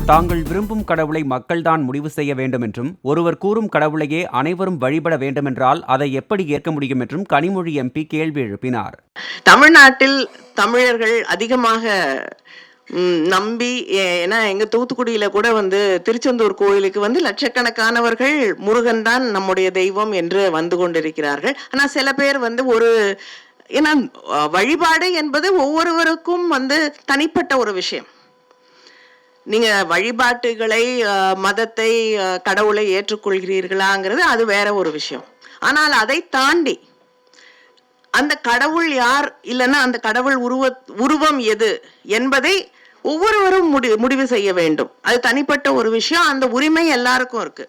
தாங்கள் விரும்பும் கடவுளை மக்கள்தான் முடிவு செய்ய வேண்டும் என்றும் ஒருவர் கூறும் கடவுளையே அனைவரும் வழிபட வேண்டுமென்றால் அதை எப்படி ஏற்க முடியும் என்றும் கனிமொழி எம்பி கேள்வி எழுப்பினார். தமிழ்நாட்டில் தமிழர்கள் அதிகமாக நம்பி, ஏன்னா எங்க தூத்துக்குடியில கூட திருச்செந்தூர் கோயிலுக்கு லட்சக்கணக்கானவர்கள் முருகன் தான் நம்முடைய தெய்வம் என்று வந்து கொண்டிருக்கிறார்கள். ஆனா சில பேர் ஏன்னா வழிபாடு என்பது ஒவ்வொருவருக்கும் தனிப்பட்ட ஒரு விஷயம். நீங்க வழிபாட்டுகளை, மதத்தை, கடவுளை ஏற்றுக்கொள்கிறீர்களாங்கிறது அது வேற ஒரு விஷயம். ஆனால் அதை தாண்டி அந்த கடவுள் யார், இல்லைன்னா அந்த கடவுள் உருவம் எது என்பதை ஒவ்வொருவரும் முடிவு செய்ய வேண்டும். அது தனிப்பட்ட ஒரு விஷயம். அந்த உரிமை எல்லாருக்கும் இருக்கு.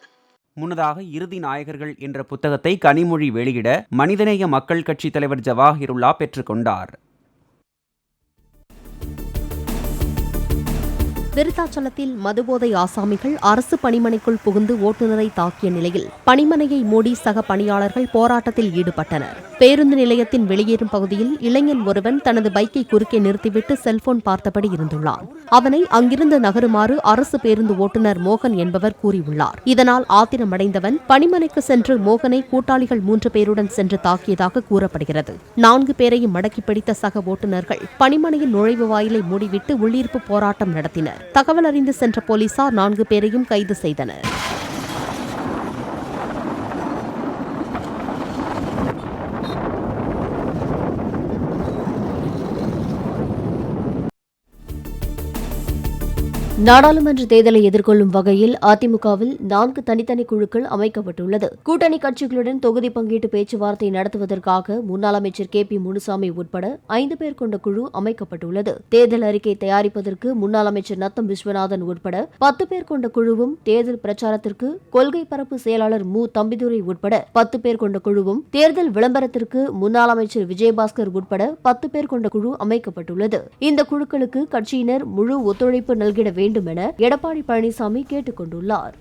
முன்னதாக இறுதி நாயகர்கள் என்ற புத்தகத்தை கனிமொழி வெளியிட மனிதநேய மக்கள் கட்சி தலைவர் ஜவாஹிருல்லா பெற்றுக்கொண்டார். விருத்தாச்சலத்தில் மதுபோதை ஆசாமிகள் அரசு பணிமனைக்குள் புகுந்து ஓட்டுநரை தாக்கிய நிலையில் பணிமனையை மூடி சக பணியாளர்கள் போராட்டத்தில் ஈடுபட்டனர். பேருந்து நிலையத்தின் வெளியேறும் பகுதியில் இளைஞன் ஒருவன் தனது பைக்கை குறுக்கே நிறுத்திவிட்டு செல்போன் பார்த்தபடி இருந்துள்ளான். அவனை அங்கிருந்து நகருமாறு அரசு பேருந்து ஓட்டுநர் மோகன் என்பவர் கூறியுள்ளார். இதனால் ஆத்திரமடைந்தவன் பணிமனைக்கு சென்று மோகனை கூட்டாளிகள் 3 பேருடன் சென்று தாக்கியதாக கூறப்படுகிறது. 4 பேரையும் மடக்கி பிடித்த சக ஓட்டுநர்கள் பணிமனையின் நுழைவு வாயிலை மூடிவிட்டு உள்ளிருப்பு போராட்டம் நடத்தினர். தகவல் அறிந்து சென்ற போலீசார் 4 பேரையும் கைது செய்தனர். நாடாளுமன்ற தேர்தலை எதிர்கொள்ளும் வகையில் அதிமுகவில் 4 தனித்தனி குழுக்கள் அமைக்கப்பட்டுள்ளது. கூட்டணி கட்சிகளுடன் தொகுதி பங்கீட்டு பேச்சுவார்த்தை நடத்துவதற்காக முன்னாள் அமைச்சர் KP முனுசாமி உட்பட 5 பேர் கொண்ட குழு அமைக்கப்பட்டுள்ளது. தேர்தல் அறிக்கை தயாரிப்பதற்கு முன்னாள் அமைச்சர் நத்தம் விஸ்வநாதன் உட்பட 10 பேர் கொண்ட குழுவும், தேர்தல் பிரச்சாரத்திற்கு கொள்கை பரப்பு செயலாளர் மு தம்பிதுரை உட்பட 10 பேர் கொண்ட குழுவும், தேர்தல் விளம்பரத்திற்கு முன்னாள் அமைச்சர் விஜயபாஸ்கர் உட்பட 10 பேர் கொண்ட குழு அமைக்கப்பட்டுள்ளது. இந்த குழுக்களுக்கு கட்சியினர் முழு ஒத்துழைப்பு நல்கிட வேண்டும் என எடப்பாடி பழனிசாமி கேட்டுக் கொண்டுள்ளார்.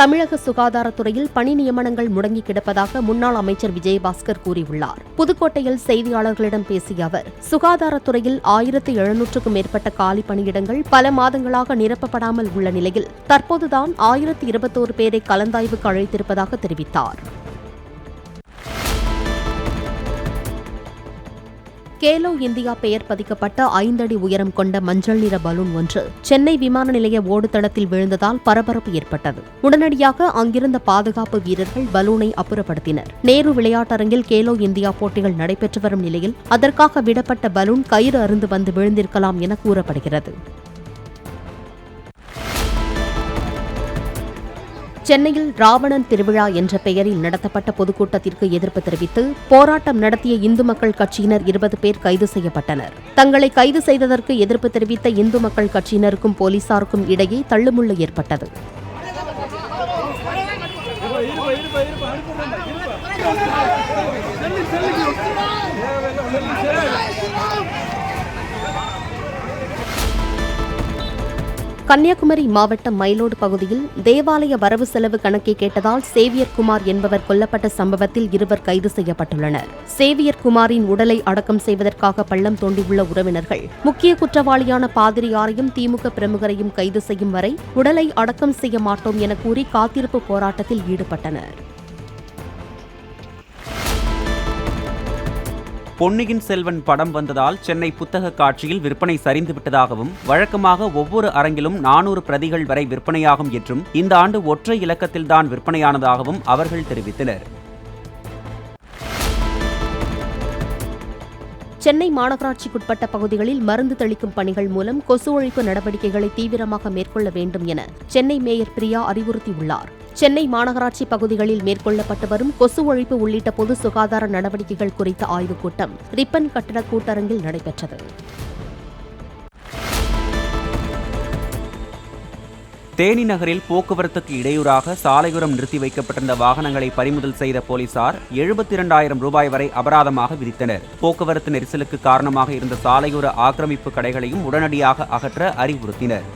தமிழக சுகாதாரத்துறையில் பணி நியமனங்கள் முடங்கி கிடப்பதாக முன்னாள் அமைச்சர் விஜயபாஸ்கர் கூறியுள்ளார். புதுக்கோட்டையில் செய்தியாளர்களிடம் பேசிய அவர், சுகாதாரத்துறையில் 1700க்கும் மேற்பட்ட காலி பணியிடங்கள் பல மாதங்களாக நிரப்பப்படாமல் உள்ள நிலையில் தற்போதுதான் 1021 பேரை கலந்தாய்வுக்கு அழைத்திருப்பதாக தெரிவித்தார். கேலோ இந்தியா பெயர் பதிக்கப்பட்ட 5 அடி உயரம் கொண்ட மஞ்சள் நிற பலூன் ஒன்று சென்னை விமான நிலைய ஓடுதளத்தில் விழுந்ததால் பரபரப்பு ஏற்பட்டது. உடனடியாக அங்கிருந்த பாதுகாப்பு வீரர்கள் பலூனை அப்புறப்படுத்தினர். நேரு விளையாட்டரங்கில் கேலோ இந்தியா போட்டிகள் நடைபெற்று வரும் நிலையில் அதற்காக விடப்பட்ட பலூன் கயிறு அருந்து வந்து விழுந்திருக்கலாம் என கூறப்படுகிறது. சென்னையில் ராவணன் திருவிழா என்ற பெயரில் நடத்தப்பட்ட பொதுக்கூட்டத்திற்கு எதிர்ப்பு தெரிவித்து போராட்டம் நடத்திய இந்து மக்கள் கட்சியினர் 20 பேர் கைது செய்யப்பட்டனர். தங்களை கைது செய்ததற்கு எதிர்ப்பு தெரிவித்த இந்து மக்கள் கட்சியினருக்கும் போலீசாருக்கும் இடையே தள்ளுமுள்ளு ஏற்பட்டது. கன்னியாகுமரி மாவட்டம் மயிலோடு பகுதியில் தேவாலய வரவு செலவு கணக்கை கேட்டதால் சேவியர் குமார் என்பவர் கொல்லப்பட்ட சம்பவத்தில் 2 கைது செய்யப்பட்டுள்ளனர். சேவியர் குமாரின் உடலை அடக்கம் செய்வதற்காக பள்ளம் தோண்டியுள்ள உறவினர்கள் முக்கிய குற்றவாளியான பாதிரியாரையும் திமுக பிரமுகரையும் கைது செய்யும் வரை உடலை அடக்கம் செய்ய மாட்டோம் என கூறி காத்திருப்பு போராட்டத்தில் ஈடுபட்டனர். பொன்னியின் செல்வன் படம் வந்ததால் சென்னை புத்தக காட்சியில் விற்பனை சரிந்துவிட்டதாகவும், வழக்கமாக ஒவ்வொரு அரங்கிலும் 400 பிரதிகள் வரை விற்பனையாகும் என்றும் இந்த ஆண்டு ஒற்றை இலக்கத்தில்தான் விற்பனையானதாகவும் அவர்கள் தெரிவித்தனர். சென்னை மாநகராட்சிக்குட்பட்ட பகுதிகளில் மருந்து தெளிக்கும் பணிகள் மூலம் கொசு ஒழிப்பு நடவடிக்கைகளை தீவிரமாக மேற்கொள்ள வேண்டும் என சென்னை மேயர் பிரியா அறிவுறுத்தியுள்ளார். சென்னை மாநகராட்சி பகுதிகளில் மேற்கொள்ளப்பட்டு வரும் கொசு ஒழிப்பு உள்ளிட்ட பொது சுகாதார நடவடிக்கைகள் குறித்த ஆய்வுக் கூட்டம் ரிப்பன் கட்டட கூட்டரங்கில் நடைபெற்றது. தேனி நகரில் போக்குவரத்துக்கு இடையூறாக சாலையோரம் நிறுத்தி வைக்கப்பட்டிருந்த வாகனங்களை பறிமுதல் செய்த போலீசார் 72,000 ரூபாய் வரை அபராதமாக விதித்தனர். போக்குவரத்து நெரிசலுக்கு காரணமாக இருந்த சாலையோர ஆக்கிரமிப்பு கடைகளையும் உடனடியாக அகற்ற அறிவுறுத்தினர்.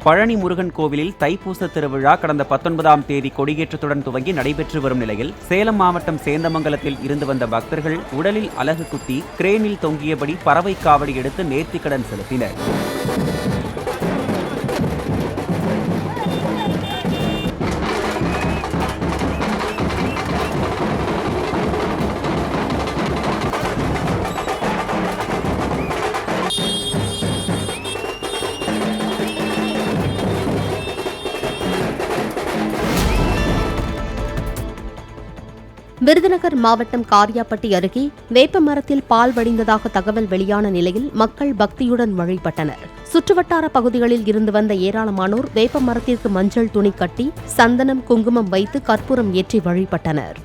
பழனி முருகன் கோவிலில் தைப்பூச திருவிழா கடந்த 19ஆம் தேதி கொடியேற்றத்துடன் துவங்கி நடைபெற்று வரும் நிலையில் சேலம் மாவட்டம் சேந்தமங்கலத்தில் இருந்து வந்த பக்தர்கள் உடலில் அலகு குத்தி கிரேனில் தொங்கியபடி பறவை காவடி எடுத்து நேர்த்திக்கடன் செலுத்தினர். விருதுநகர் மாவட்டம் காரியாப்பட்டி அருகே வேப்ப மரத்தில் பால் வடிந்ததாக தகவல் வெளியான நிலையில் மக்கள் பக்தியுடன் வழிபட்டனர். சுற்றுவட்டார பகுதிகளில் இருந்து வந்த ஏராளமானோர் வேப்ப மரத்திற்கு மஞ்சள் துணி கட்டி சந்தனம் குங்குமம் வைத்து கற்பூரம் ஏற்றி வழிபட்டனர்.